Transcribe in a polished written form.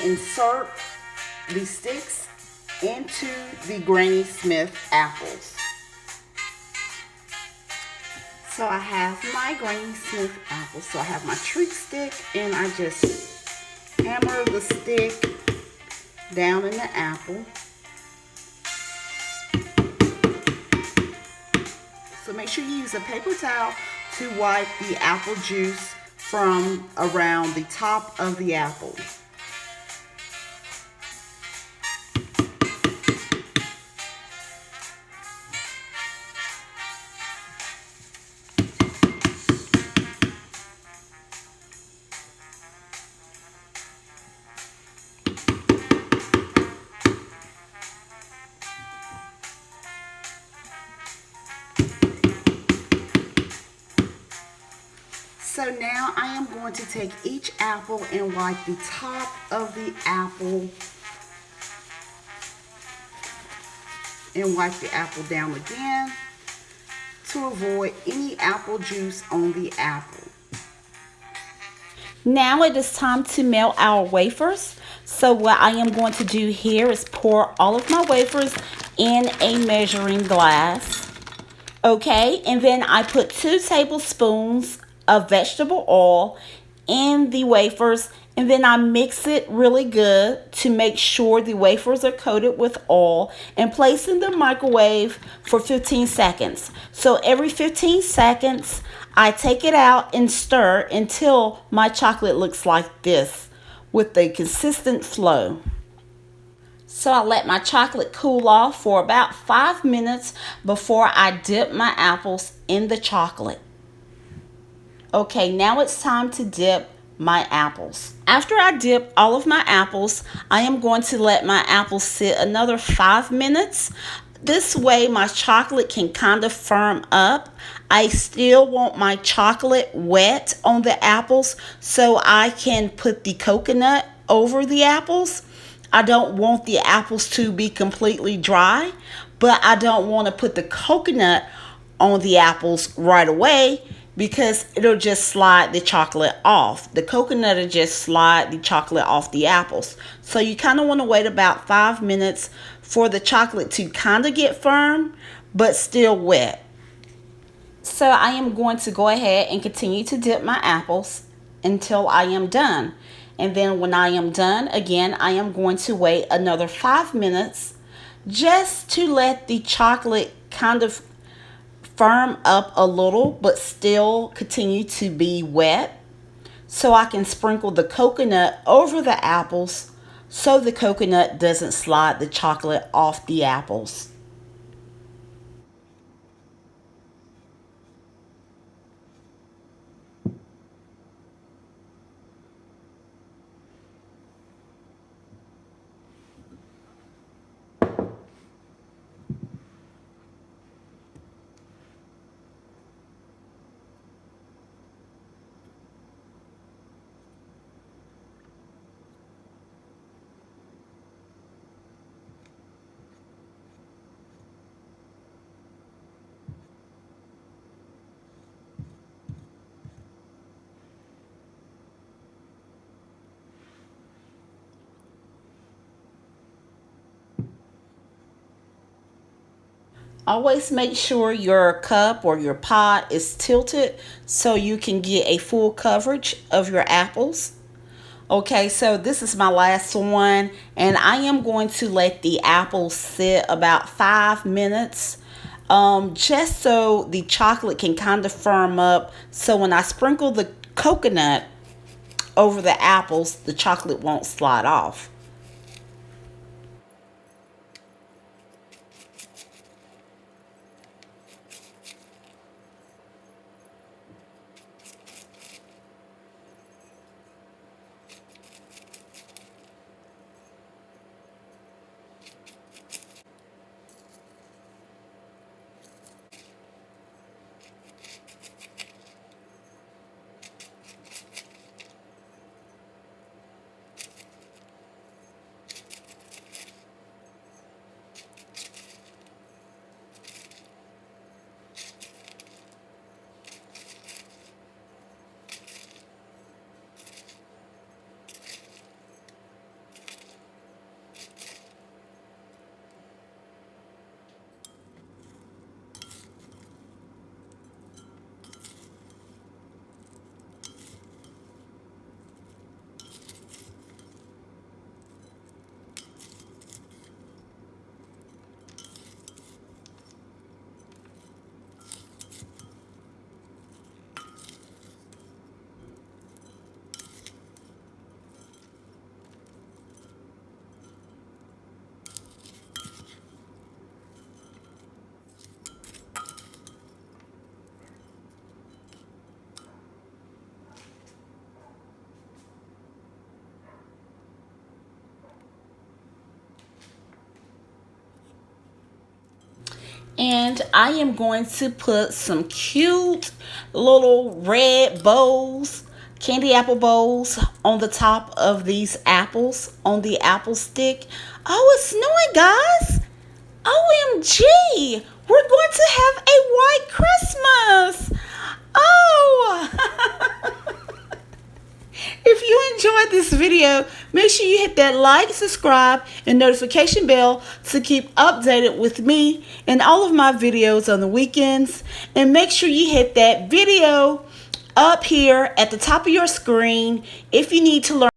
Insert the sticks into the Granny Smith apples. So I have my Granny Smith apples. So I have my treat stick and I just hammer the stick down in the apple. So make sure you use a paper towel to wipe the apple juice from around the top of the apple. So now I am going to take each apple and wipe the top of the apple and wipe the apple down again to avoid any apple juice on the apple. Now it is time to melt our wafers. So what I am going to do here is pour all of my wafers in a measuring glass. Okay, and then I put 2 tablespoons of vegetable oil in the wafers, and then I mix it really good to make sure the wafers are coated with oil and place in the microwave for 15 seconds. So every 15 seconds, I take it out and stir until my chocolate looks like this with a consistent flow. So I let my chocolate cool off for about 5 minutes before I dip my apples in the chocolate. Okay, now it's time to dip my apples. After I dip all of my apples, I am going to let my apples sit another 5 minutes. This way my chocolate can kind of firm up. I still want my chocolate wet on the apples so I can put the coconut over the apples. I don't want the apples to be completely dry, but I don't want to put the coconut on the apples right away because it'll just slide the chocolate off. The coconut will just slide the chocolate off the apples. So you kind of want to wait about 5 minutes for the chocolate to kind of get firm, but still wet. So I am going to go ahead and continue to dip my apples until I am done. And then when I am done, again, I am going to wait another 5 minutes just to let the chocolate kind of firm up a little, but still continue to be wet. So I can sprinkle the coconut over the apples so the coconut doesn't slide the chocolate off the apples. Always make sure your cup or your pot is tilted so you can get a full coverage of your apples. Okay, so this is my last one, and I am going to let the apples sit about 5 minutes just so the chocolate can kind of firm up. So when I sprinkle the coconut over the apples, the chocolate won't slide off. And I am going to put some cute little red bows, candy apple bows, on the top of these apples, on the apple stick. Oh, it's snowing, guys. OMG. We're going to have a white Christmas. Oh. If you enjoyed this video, make sure you hit that like, subscribe, and notification bell to keep updated with me and all of my videos on the weekends. And make sure you hit that video up here at the top of your screen if you need to learn